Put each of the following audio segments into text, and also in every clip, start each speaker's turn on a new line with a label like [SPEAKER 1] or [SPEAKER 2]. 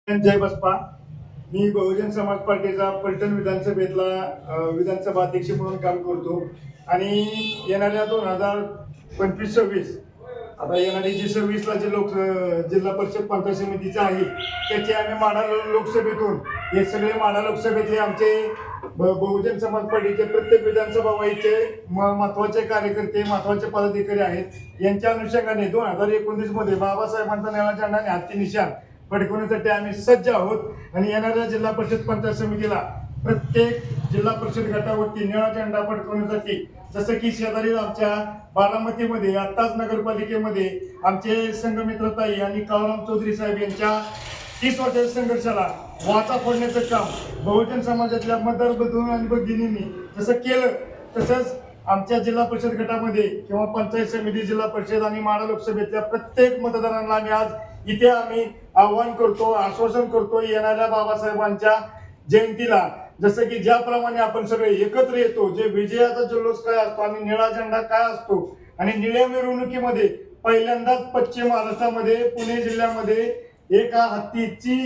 [SPEAKER 1] जय बसपा. मी बहुजन समाज पार्टीचा पलटण विधानसभा अध्यक्ष म्हणून काम करतो आणि येणाऱ्या 2025-26 आता येणारी जी 26ला जे जिल्हा परिषद पंचायत समितीचं आहे त्याचे आम्ही माढा लोकसभेतून हे सगळे माढा लोकसभेतले आमचे बहुजन समाज पार्टीचे प्रत्येक विधानसभा वाईचे महत्वाचे कार्यकर्ते महत्वाचे पदाधिकारी आहेत. यांच्या अनुषंगाने 2029 मध्ये बाबासाहेबांचा निळा झेंडा आणि हत्ती निशाण फडकवण्यासाठी आम्ही सज्ज आहोत आणि येणाऱ्या जिल्हा परिषद पंचायत समितीला प्रत्येक जिल्हा परिषद गटावरती निळा झेंडा फडकवण्यासाठी जसं की शेजारी आमच्या बारामतीमध्ये आत्ताच नगरपालिकेमध्ये आमचे संघमित्रताई आणि काळूराम चौधरी साहेब यांच्या 30 वर्षाच्या संघर्षाला वाचा फोडण्याचं काम बहुजन समाजातल्या मतदार बंधू आणि भगिनींनी जसं केलं तसंच आमच्या जिल्हा परिषद गटामध्ये किंवा पंचायत समिती जिल्हा परिषद आणि माढा लोकसभेतल्या प्रत्येक मतदारांना आम्ही आज आव्हान करतो आश्वासन करतो येणाऱ्या बाबासाहेबांच्या जयंतीला जसं की ज्याप्रमाणे आपण सगळे एकत्र येतो जे विजयाचा जल्लोष काय असतो आणि निळा झेंडा काय असतो आणि निळ्या मिरवणुकीमध्ये पहिल्यांदाच पश्चिम महाराष्ट्रामध्ये पुणे जिल्ह्यामध्ये एका हत्तीची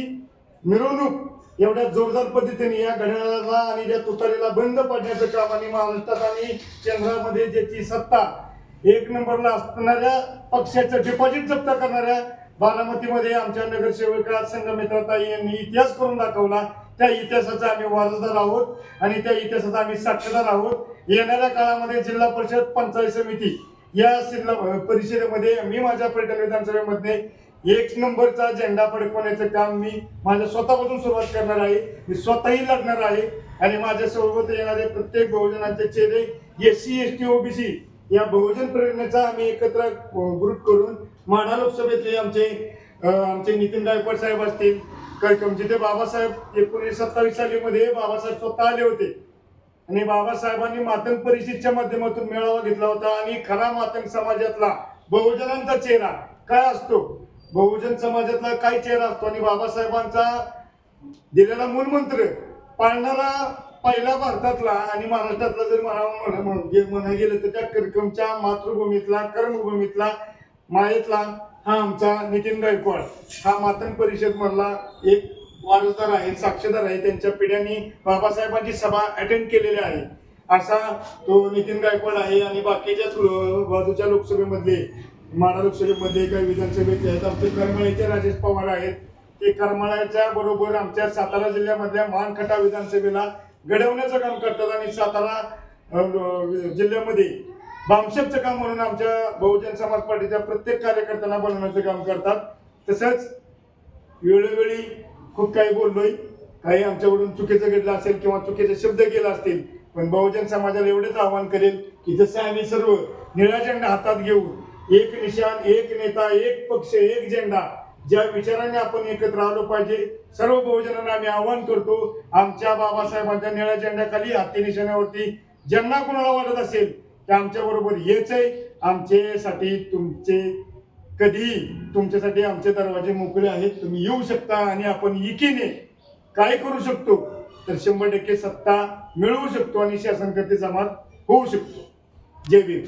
[SPEAKER 1] मिरवणूक एवढ्या जोरदार पद्धतीने या घड्याळाला आणि त्या तुतारीला बंद पडण्याचं काम आणि महाराष्ट्रात आणि केंद्रामध्ये ज्याची सत्ता एक नंबरला असणाऱ्या पक्षाचं डिपॉझिट जप्त करणाऱ्या बारामतीमध्ये आमच्या नगरसेवका संघमित्रताई यांनी इतिहास करून दाखवला. त्या इतिहासाचा आम्ही वारसदार आहोत आणि त्या इतिहासाचा आम्ही साक्षीदार आहोत. येणाऱ्या काळामध्ये जिल्हा परिषद पंचायत समिती या जिल्हा परिषदेमध्ये मी माझ्या पलटण विधानसभेमध्ये 1 नंबरचा झेंडा फडकवण्याचं काम मी माझ्या स्वतःपासून सुरुवात करणार आहे. मी स्वतःही लढणार आहे आणि माझ्या सोबत येणारे प्रत्येक बहुजनांचे चेहरे SC ST OBC या बहुजन प्रेरणेचा आम्ही एकत्र ग्रुप करून माढा लोकसभेतले आमचे नितीन गायकवाड साहेब असतील कार्यक्रम जिथे बाबासाहेब 1927 सालीमध्ये बाबासाहेब स्वतः आले होते आणि बाबासाहेबांनी मातंग परिषदेच्या माध्यमातून मेळावा घेतला होता आणि खरा मातंग समाजातला बहुजनांचा चेहरा काय असतो बहुजन समाजातला काय चेहरा असतो आणि बाबासाहेबांचा दिलेला मूलमंत्र पाळणारा पहिला भारतातला आणि महाराष्ट्रातला जर म्हणा गेलं तर त्या कार्यक्रमच्या मातृभूमीतला कर्मभूमीतला मायेतला हा आमचा नितीन गायकवाड हा मातंग परिषद मधला एक वारसदार आहे साक्षीदार आहे. त्यांच्या पिढ्यांनी बाबासाहेबांची सभा अटेंड केलेली आहे असा तो नितीन गायकवाड आहे. आणि बाकीच्या बाजूच्या लोकसभेमधले माढा लोकसभेमध्ये काही विधानसभेतले आहेत आमचे करमाळ्याचे राजेश पवार आहेत. ते करमाळ्याच्या बरोबर आमच्या सातारा जिल्ह्यामधल्या मानखटा विधानसभेला घडवण्याचं काम करतात आणि सातारा जिल्ह्यामध्ये बामशेपचं काम म्हणून आमच्या बहुजन समाज पार्टीच्या प्रत्येक कार्यकर्त्यांना बनवण्याचं काम करतात. तसंच वेळोवेळी खूप काही बोललोय काही आमच्याकडून चुकीचं घडलं असेल किंवा चुकीचे शब्द केले असतील पण बहुजन समाजाला एवढेच आवाहन करेल की जसं आम्ही सर्व निळा झेंडा हातात घेऊन एक निशाण एक नेता एक पक्ष एक झेंडा ज्या विचाराने आपण एकत्र आलो पाहिजे सर्व बहुजनांना आम्ही आवाहन करतो. आमच्या बाबासाहेबांच्या निळ्या झेंड्याखाली हत्ती निशाण्यावरती ज्यांना कोणाला वाटत असेल की आमच्या बरोबर हेच आहे आमच्यासाठी तुमच्यासाठी आमचे दरवाजे मोकळे आहेत. तुम्ही येऊ शकता आणि आपण एकीने काय करू शकतो तर 100% सत्ता मिळवू शकतो आणि शासनकर्ते जमात होऊ शकतो. जय भीम.